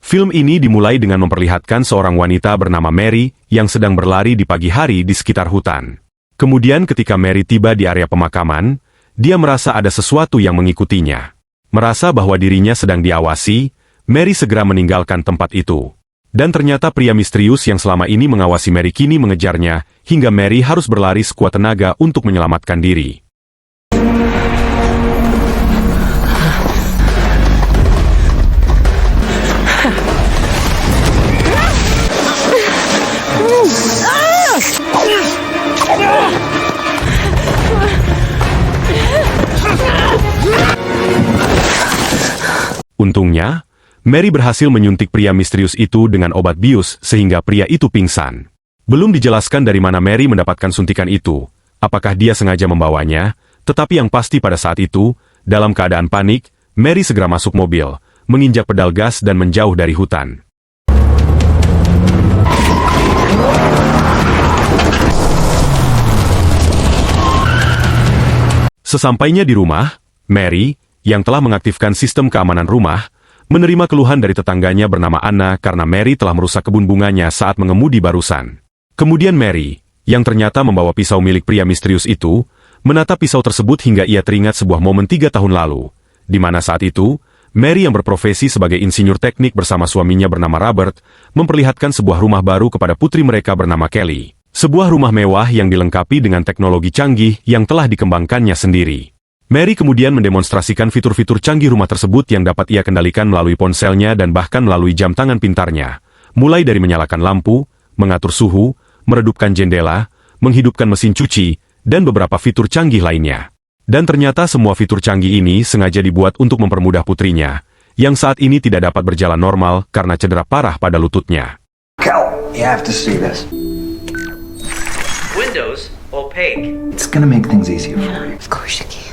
Film ini dimulai dengan memperlihatkan seorang wanita bernama Mary yang sedang berlari di pagi hari di sekitar hutan. Kemudian ketika Mary tiba di area pemakaman, dia merasa ada sesuatu yang mengikutinya. Merasa bahwa dirinya sedang diawasi, Mary segera meninggalkan tempat itu. Dan ternyata pria misterius yang selama ini mengawasi Mary kini mengejarnya, hingga Mary harus berlari sekuat tenaga untuk menyelamatkan diri. Untungnya, Mary berhasil menyuntik pria misterius itu dengan obat bius sehingga pria itu pingsan. Belum dijelaskan dari mana Mary mendapatkan suntikan itu, apakah dia sengaja membawanya, tetapi yang pasti pada saat itu, dalam keadaan panik, Mary segera masuk mobil, menginjak pedal gas dan menjauh dari hutan. Sesampainya di rumah, Mary, yang telah mengaktifkan sistem keamanan rumah, menerima keluhan dari tetangganya bernama Anna karena Mary telah merusak kebun bunganya saat mengemudi barusan. Kemudian Mary, yang ternyata membawa pisau milik pria misterius itu, menatap pisau tersebut hingga ia teringat sebuah momen 3 tahun lalu, di mana saat itu, Mary yang berprofesi sebagai insinyur teknik bersama suaminya bernama Robert, memperlihatkan sebuah rumah baru kepada putri mereka bernama Kelly. Sebuah rumah mewah yang dilengkapi dengan teknologi canggih yang telah dikembangkannya sendiri. Mary kemudian mendemonstrasikan fitur-fitur canggih rumah tersebut yang dapat ia kendalikan melalui ponselnya dan bahkan melalui jam tangan pintarnya, mulai dari menyalakan lampu, mengatur suhu, meredupkan jendela, menghidupkan mesin cuci, dan beberapa fitur canggih lainnya. Dan ternyata semua fitur canggih ini sengaja dibuat untuk mempermudah putrinya, yang saat ini tidak dapat berjalan normal karena cedera parah pada lututnya. Cal, you have to see this. Windows opaque. It's gonna make things easier for you. Of course you can.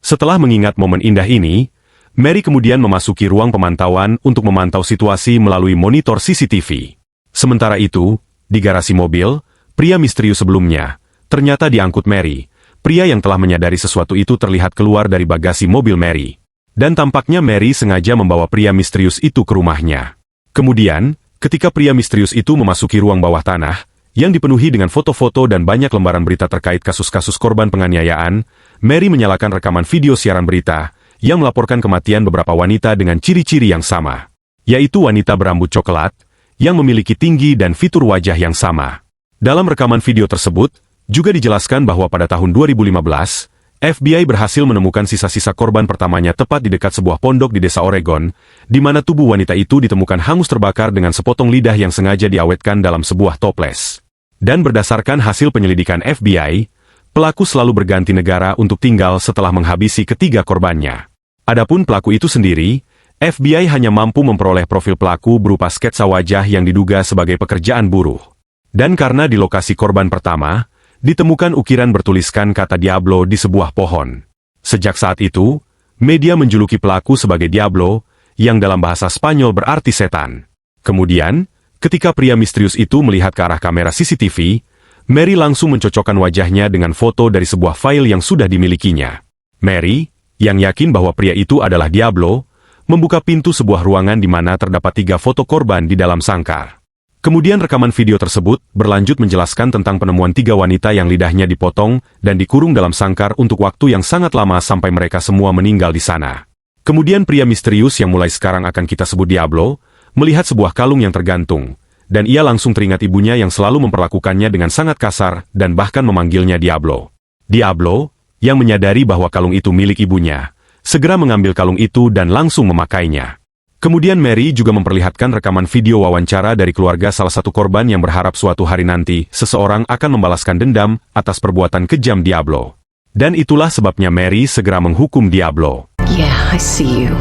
Setelah mengingat momen indah ini, Mary kemudian memasuki ruang pemantauan untuk memantau situasi melalui monitor CCTV. Sementara itu, di garasi mobil, pria misterius sebelumnya, ternyata diangkut Mary. Pria yang telah menyadari sesuatu itu terlihat keluar dari bagasi mobil Mary. Dan tampaknya Mary sengaja membawa pria misterius itu ke rumahnya. Kemudian, ketika pria misterius itu memasuki ruang bawah tanah, yang dipenuhi dengan foto-foto dan banyak lembaran berita terkait kasus-kasus korban penganiayaan, Mary menyalakan rekaman video siaran berita, yang melaporkan kematian beberapa wanita dengan ciri-ciri yang sama. Yaitu wanita berambut coklat, yang memiliki tinggi dan fitur wajah yang sama. Dalam rekaman video tersebut, juga dijelaskan bahwa pada tahun 2015, FBI berhasil menemukan sisa-sisa korban pertamanya tepat di dekat sebuah pondok di desa Oregon, di mana tubuh wanita itu ditemukan hangus terbakar dengan sepotong lidah yang sengaja diawetkan dalam sebuah toples. Dan berdasarkan hasil penyelidikan FBI, pelaku selalu berganti negara untuk tinggal setelah menghabisi ketiga korbannya. Adapun pelaku itu sendiri, FBI hanya mampu memperoleh profil pelaku berupa sketsa wajah yang diduga sebagai pekerjaan buruh. Dan karena di lokasi korban pertama, ditemukan ukiran bertuliskan kata Diablo di sebuah pohon. Sejak saat itu, media menjuluki pelaku sebagai Diablo, yang dalam bahasa Spanyol berarti setan. Kemudian, ketika pria misterius itu melihat ke arah kamera CCTV, Mary langsung mencocokkan wajahnya dengan foto dari sebuah file yang sudah dimilikinya. Mary, yang yakin bahwa pria itu adalah Diablo, membuka pintu sebuah ruangan di mana terdapat 3 foto korban di dalam sangkar. Kemudian rekaman video tersebut berlanjut menjelaskan tentang penemuan 3 wanita yang lidahnya dipotong dan dikurung dalam sangkar untuk waktu yang sangat lama sampai mereka semua meninggal di sana. Kemudian pria misterius yang mulai sekarang akan kita sebut Diablo, melihat sebuah kalung yang tergantung, dan ia langsung teringat ibunya yang selalu memperlakukannya dengan sangat kasar dan bahkan memanggilnya Diablo. Diablo, yang menyadari bahwa kalung itu milik ibunya, segera mengambil kalung itu dan langsung memakainya. Kemudian Mary juga memperlihatkan rekaman video wawancara dari keluarga salah satu korban yang berharap suatu hari nanti seseorang akan membalaskan dendam atas perbuatan kejam Diablo. Dan itulah sebabnya Mary segera menghukum Diablo. Yeah, I see you.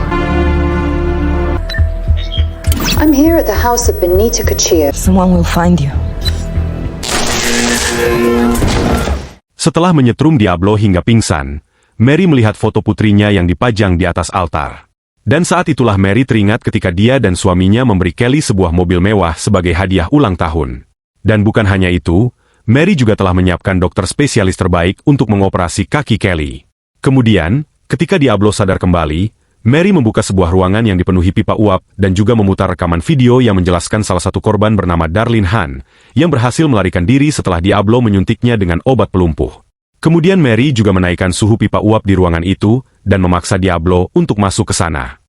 I'm here at the house of Benita Cuchilla. Someone will find you. Setelah menyetrum Diablo hingga pingsan, Mary melihat foto putrinya yang dipajang di atas altar. Dan saat itulah Mary teringat ketika dia dan suaminya memberi Kelly sebuah mobil mewah sebagai hadiah ulang tahun. Dan bukan hanya itu, Mary juga telah menyiapkan dokter spesialis terbaik untuk mengoperasi kaki Kelly. Kemudian, ketika Diablo sadar kembali, Mary membuka sebuah ruangan yang dipenuhi pipa uap dan juga memutar rekaman video yang menjelaskan salah satu korban bernama Darlene Han, yang berhasil melarikan diri setelah Diablo menyuntiknya dengan obat pelumpuh. Kemudian Mary juga menaikkan suhu pipa uap di ruangan itu dan memaksa Diablo untuk masuk ke sana.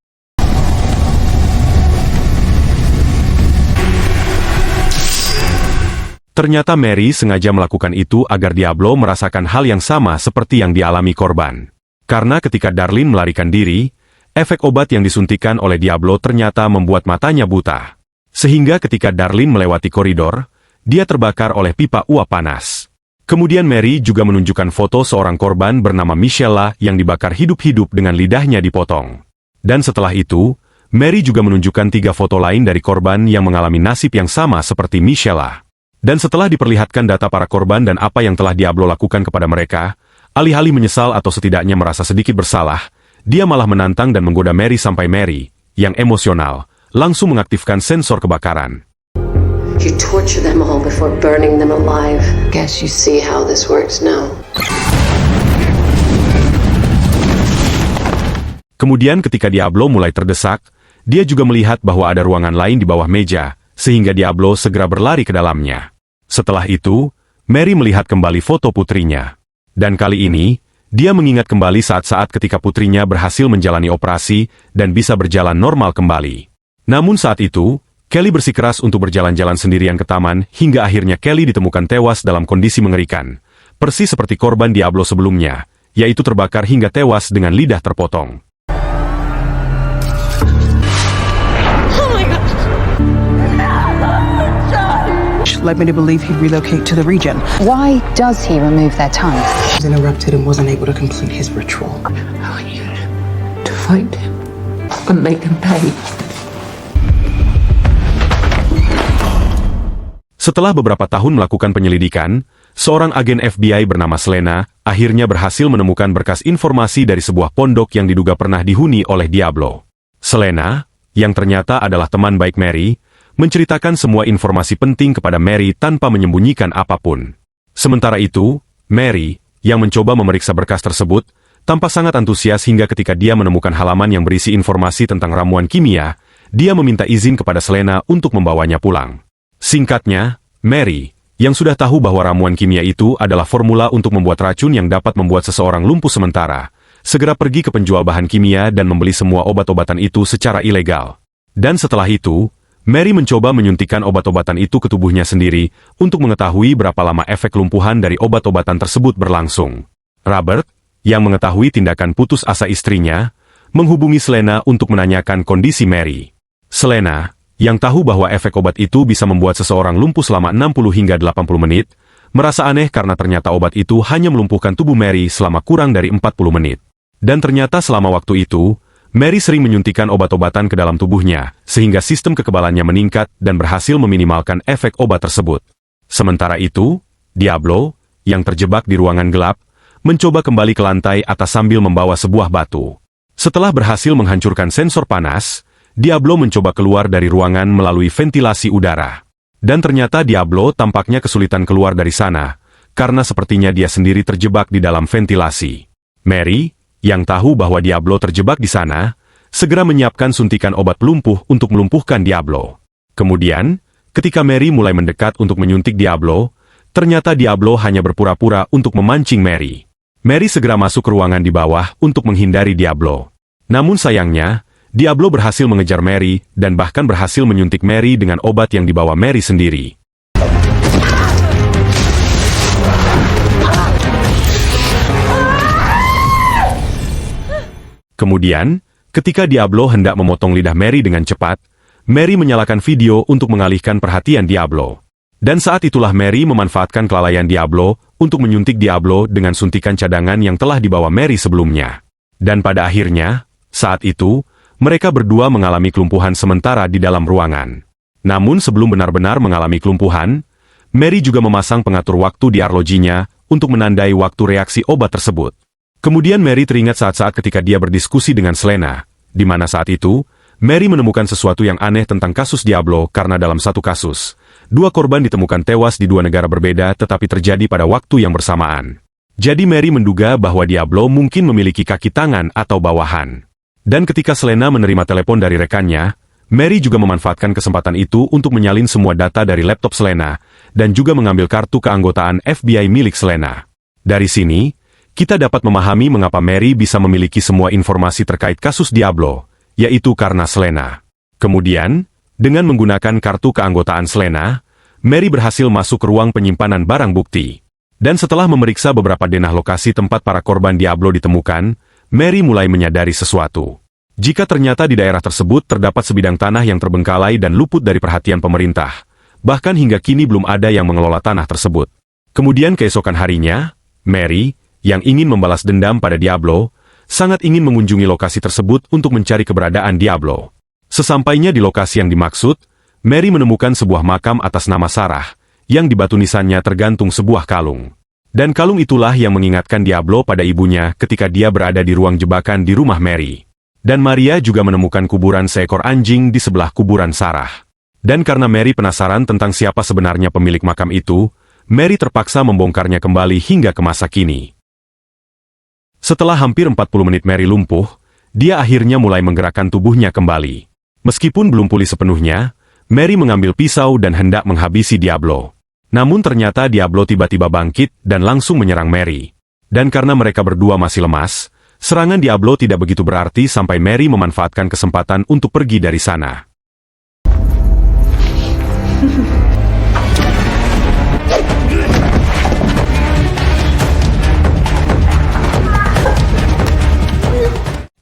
Ternyata Mary sengaja melakukan itu agar Diablo merasakan hal yang sama seperti yang dialami korban. Karena ketika Darlene melarikan diri, efek obat yang disuntikan oleh Diablo ternyata membuat matanya buta. Sehingga ketika Darlene melewati koridor, dia terbakar oleh pipa uap panas. Kemudian Mary juga menunjukkan foto seorang korban bernama Michelle yang dibakar hidup-hidup dengan lidahnya dipotong. Dan setelah itu, Mary juga menunjukkan 3 foto lain dari korban yang mengalami nasib yang sama seperti Michelle. Dan setelah diperlihatkan data para korban dan apa yang telah Diablo lakukan kepada mereka, alih-alih menyesal atau setidaknya merasa sedikit bersalah, dia malah menantang dan menggoda Mary sampai Mary, yang emosional, langsung mengaktifkan sensor kebakaran. You torture them all before burning them alive. Guess you see how this works now. Kemudian ketika Diablo mulai terdesak, dia juga melihat bahwa ada ruangan lain di bawah meja, sehingga Diablo segera berlari ke dalamnya. Setelah itu, Mary melihat kembali foto putrinya. Dan kali ini, dia mengingat kembali saat-saat ketika putrinya berhasil menjalani operasi dan bisa berjalan normal kembali. Namun saat itu, Kelly bersikeras untuk berjalan-jalan sendirian ke taman hingga akhirnya Kelly ditemukan tewas dalam kondisi mengerikan. Persis seperti korban Diablo sebelumnya, yaitu terbakar hingga tewas dengan lidah terpotong. Led me to believe he'd relocate to the region. Why does he remove their tongues? He was interrupted and wasn't able to complete his ritual. I want you to find him and make him pay. Setelah beberapa tahun melakukan penyelidikan, seorang agen FBI bernama Selena akhirnya berhasil menemukan berkas informasi dari sebuah pondok yang diduga pernah dihuni oleh Diablo. Selena, yang ternyata adalah teman baik Mary, menceritakan semua informasi penting kepada Mary tanpa menyembunyikan apapun. Sementara itu, Mary, yang mencoba memeriksa berkas tersebut, tampak sangat antusias hingga ketika dia menemukan halaman yang berisi informasi tentang ramuan kimia, dia meminta izin kepada Selena untuk membawanya pulang. Singkatnya, Mary, yang sudah tahu bahwa ramuan kimia itu adalah formula untuk membuat racun yang dapat membuat seseorang lumpuh sementara, segera pergi ke penjual bahan kimia dan membeli semua obat-obatan itu secara ilegal. Dan setelah itu, Mary mencoba menyuntikkan obat-obatan itu ke tubuhnya sendiri untuk mengetahui berapa lama efek lumpuhan dari obat-obatan tersebut berlangsung. Robert, yang mengetahui tindakan putus asa istrinya, menghubungi Selena untuk menanyakan kondisi Mary. Selena, yang tahu bahwa efek obat itu bisa membuat seseorang lumpuh selama 60 hingga 80 menit, merasa aneh karena ternyata obat itu hanya melumpuhkan tubuh Mary selama kurang dari 40 menit. Dan ternyata selama waktu itu, Mary sering menyuntikkan obat-obatan ke dalam tubuhnya, sehingga sistem kekebalannya meningkat dan berhasil meminimalkan efek obat tersebut. Sementara itu, Diablo, yang terjebak di ruangan gelap, mencoba kembali ke lantai atas sambil membawa sebuah batu. Setelah berhasil menghancurkan sensor panas, Diablo mencoba keluar dari ruangan melalui ventilasi udara. Dan ternyata Diablo tampaknya kesulitan keluar dari sana, karena sepertinya dia sendiri terjebak di dalam ventilasi. Mary, yang tahu bahwa Diablo terjebak di sana, segera menyiapkan suntikan obat pelumpuh untuk melumpuhkan Diablo. Kemudian, ketika Mary mulai mendekat untuk menyuntik Diablo, ternyata Diablo hanya berpura-pura untuk memancing Mary. Mary segera masuk ke ruangan di bawah untuk menghindari Diablo. Namun sayangnya, Diablo berhasil mengejar Mary dan bahkan berhasil menyuntik Mary dengan obat yang dibawa Mary sendiri. Kemudian, ketika Diablo hendak memotong lidah Mary dengan cepat, Mary menyalakan video untuk mengalihkan perhatian Diablo. Dan saat itulah Mary memanfaatkan kelalaian Diablo untuk menyuntik Diablo dengan suntikan cadangan yang telah dibawa Mary sebelumnya. Dan pada akhirnya, saat itu, mereka berdua mengalami kelumpuhan sementara di dalam ruangan. Namun sebelum benar-benar mengalami kelumpuhan, Mary juga memasang pengatur waktu di arlojinya untuk menandai waktu reaksi obat tersebut. Kemudian Mary teringat saat-saat ketika dia berdiskusi dengan Selena, di mana saat itu, Mary menemukan sesuatu yang aneh tentang kasus Diablo karena dalam satu kasus, 2 korban ditemukan tewas di 2 negara berbeda tetapi terjadi pada waktu yang bersamaan. Jadi Mary menduga bahwa Diablo mungkin memiliki kaki tangan atau bawahan. Dan ketika Selena menerima telepon dari rekannya, Mary juga memanfaatkan kesempatan itu untuk menyalin semua data dari laptop Selena, dan juga mengambil kartu keanggotaan FBI milik Selena. Dari sini, kita dapat memahami mengapa Mary bisa memiliki semua informasi terkait kasus Diablo, yaitu karena Selena. Kemudian, dengan menggunakan kartu keanggotaan Selena, Mary berhasil masuk ke ruang penyimpanan barang bukti. Dan setelah memeriksa beberapa denah lokasi tempat para korban Diablo ditemukan, Mary mulai menyadari sesuatu. Jika ternyata di daerah tersebut terdapat sebidang tanah yang terbengkalai dan luput dari perhatian pemerintah, bahkan hingga kini belum ada yang mengelola tanah tersebut. Kemudian keesokan harinya, Mary, yang ingin membalas dendam pada Diablo, sangat ingin mengunjungi lokasi tersebut untuk mencari keberadaan Diablo. Sesampainya di lokasi yang dimaksud, Mary menemukan sebuah makam atas nama Sarah, yang di batu nisannya tergantung sebuah kalung. Dan kalung itulah yang mengingatkan Diablo pada ibunya ketika dia berada di ruang jebakan di rumah Mary. Dan Maria juga menemukan kuburan seekor anjing di sebelah kuburan Sarah. Dan karena Mary penasaran tentang siapa sebenarnya pemilik makam itu, Mary terpaksa membongkarnya kembali hingga ke masa kini. Setelah hampir 40 menit Mary lumpuh, dia akhirnya mulai menggerakkan tubuhnya kembali. Meskipun belum pulih sepenuhnya, Mary mengambil pisau dan hendak menghabisi Diablo. Namun ternyata Diablo tiba-tiba bangkit dan langsung menyerang Mary. Dan karena mereka berdua masih lemas, serangan Diablo tidak begitu berarti sampai Mary memanfaatkan kesempatan untuk pergi dari sana.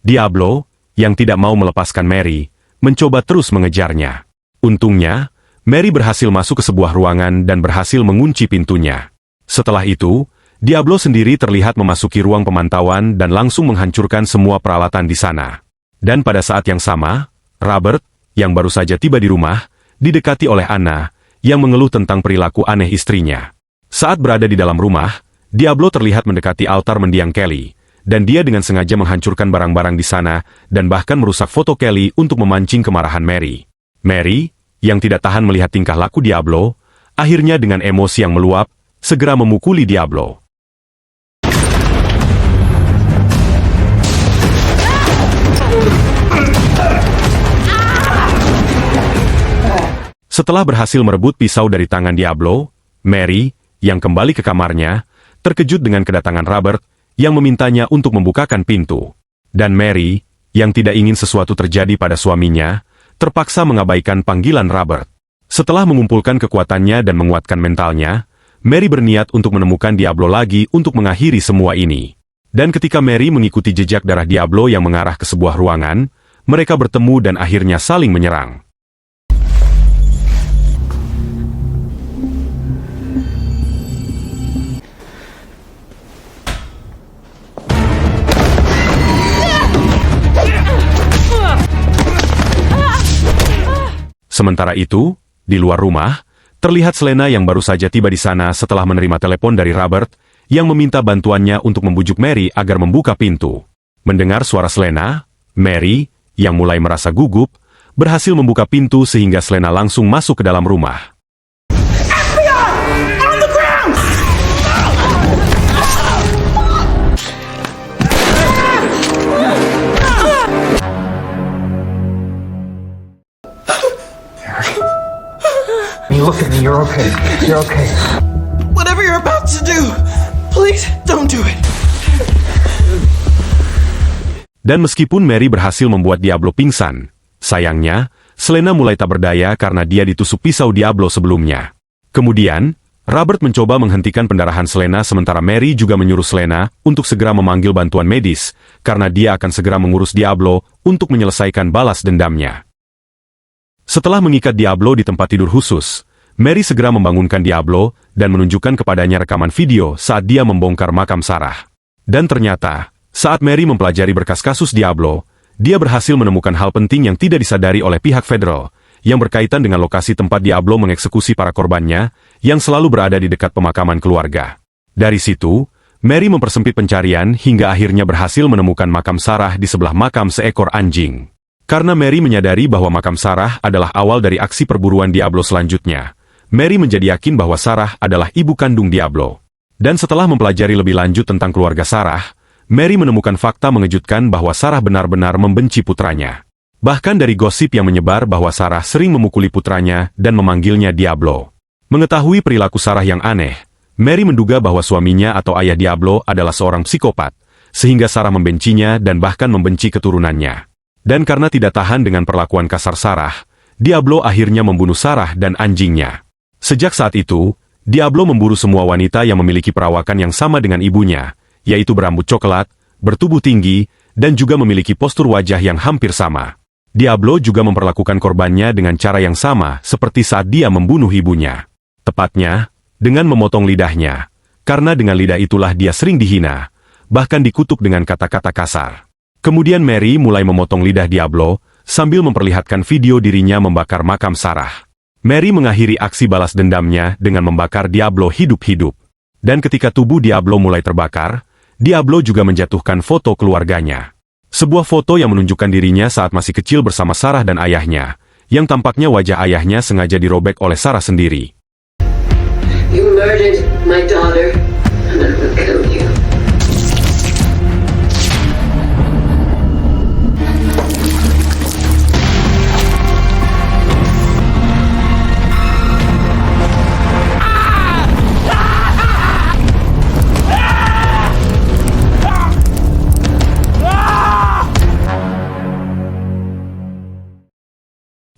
Diablo, yang tidak mau melepaskan Mary, mencoba terus mengejarnya. Untungnya, Mary berhasil masuk ke sebuah ruangan dan berhasil mengunci pintunya. Setelah itu, Diablo sendiri terlihat memasuki ruang pemantauan dan langsung menghancurkan semua peralatan di sana. Dan pada saat yang sama, Robert, yang baru saja tiba di rumah, didekati oleh Anna, yang mengeluh tentang perilaku aneh istrinya. Saat berada di dalam rumah, Diablo terlihat mendekati altar mendiang Kelly, dan dia dengan sengaja menghancurkan barang-barang di sana dan bahkan merusak foto Kelly untuk memancing kemarahan Mary. Mary, yang tidak tahan melihat tingkah laku Diablo, akhirnya dengan emosi yang meluap, segera memukuli Diablo. Setelah berhasil merebut pisau dari tangan Diablo, Mary, yang kembali ke kamarnya, terkejut dengan kedatangan Robert, yang memintanya untuk membukakan pintu. Dan Mary, yang tidak ingin sesuatu terjadi pada suaminya, terpaksa mengabaikan panggilan Robert. Setelah mengumpulkan kekuatannya dan menguatkan mentalnya, Mary berniat untuk menemukan Diablo lagi untuk mengakhiri semua ini. Dan ketika Mary mengikuti jejak darah Diablo yang mengarah ke sebuah ruangan, mereka bertemu dan akhirnya saling menyerang. Sementara itu, di luar rumah, terlihat Selena yang baru saja tiba di sana setelah menerima telepon dari Robert, yang meminta bantuannya untuk membujuk Mary agar membuka pintu. Mendengar suara Selena, Mary, yang mulai merasa gugup, berhasil membuka pintu sehingga Selena langsung masuk ke dalam rumah. Look at me, you're okay. You're okay. Whatever you're about to do, please don't do it. Dan meskipun Mary berhasil membuat Diablo pingsan, sayangnya, Selena mulai tak berdaya karena dia ditusuk pisau Diablo sebelumnya. Kemudian, Robert mencoba menghentikan pendarahan Selena sementara Mary juga menyuruh Selena untuk segera memanggil bantuan medis, karena dia akan segera mengurus Diablo untuk menyelesaikan balas dendamnya. Setelah mengikat Diablo di tempat tidur khusus, Mary segera membangunkan Diablo dan menunjukkan kepadanya rekaman video saat dia membongkar makam Sarah. Dan ternyata, saat Mary mempelajari berkas kasus Diablo, dia berhasil menemukan hal penting yang tidak disadari oleh pihak federal, yang berkaitan dengan lokasi tempat Diablo mengeksekusi para korbannya, yang selalu berada di dekat pemakaman keluarga. Dari situ, Mary mempersempit pencarian hingga akhirnya berhasil menemukan makam Sarah di sebelah makam seekor anjing. Karena Mary menyadari bahwa makam Sarah adalah awal dari aksi perburuan Diablo selanjutnya, Mary menjadi yakin bahwa Sarah adalah ibu kandung Diablo. Dan setelah mempelajari lebih lanjut tentang keluarga Sarah, Mary menemukan fakta mengejutkan bahwa Sarah benar-benar membenci putranya. Bahkan dari gosip yang menyebar bahwa Sarah sering memukuli putranya dan memanggilnya Diablo. Mengetahui perilaku Sarah yang aneh, Mary menduga bahwa suaminya atau ayah Diablo adalah seorang psikopat, sehingga Sarah membencinya dan bahkan membenci keturunannya. Dan karena tidak tahan dengan perlakuan kasar Sarah, Diablo akhirnya membunuh Sarah dan anjingnya. Sejak saat itu, Diablo memburu semua wanita yang memiliki perawakan yang sama dengan ibunya, yaitu berambut coklat, bertubuh tinggi, dan juga memiliki postur wajah yang hampir sama. Diablo juga memperlakukan korbannya dengan cara yang sama seperti saat dia membunuh ibunya. Tepatnya, dengan memotong lidahnya, karena dengan lidah itulah dia sering dihina, bahkan dikutuk dengan kata-kata kasar. Kemudian Mary mulai memotong lidah Diablo, sambil memperlihatkan video dirinya membakar makam Sarah. Mary mengakhiri aksi balas dendamnya dengan membakar Diablo hidup-hidup. Dan ketika tubuh Diablo mulai terbakar, Diablo juga menjatuhkan foto keluarganya. Sebuah foto yang menunjukkan dirinya saat masih kecil bersama Sarah dan ayahnya, yang tampaknya wajah ayahnya sengaja dirobek oleh Sarah sendiri. You murdered my daughter, and I will kill you.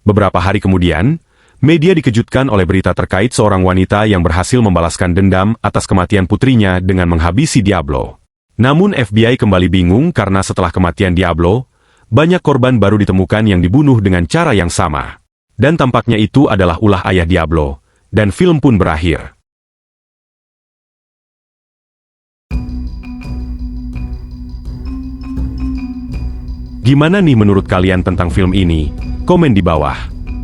Beberapa hari kemudian, media dikejutkan oleh berita terkait seorang wanita yang berhasil membalaskan dendam atas kematian putrinya dengan menghabisi Diablo. Namun FBI kembali bingung karena setelah kematian Diablo, banyak korban baru ditemukan yang dibunuh dengan cara yang sama. Dan tampaknya itu adalah ulah ayah Diablo, dan film pun berakhir. Gimana nih menurut kalian tentang film ini? Komen di bawah.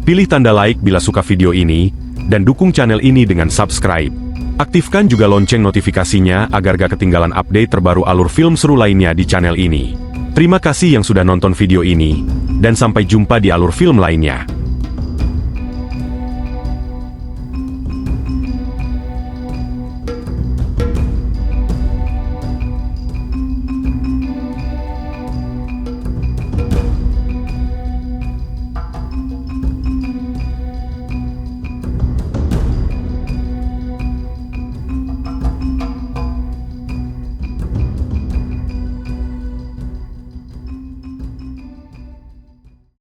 Pilih tanda like bila suka video ini, dan dukung channel ini dengan subscribe. Aktifkan juga lonceng notifikasinya agar gak ketinggalan update terbaru alur film seru lainnya di channel ini. Terima kasih yang sudah nonton video ini, dan sampai jumpa di alur film lainnya.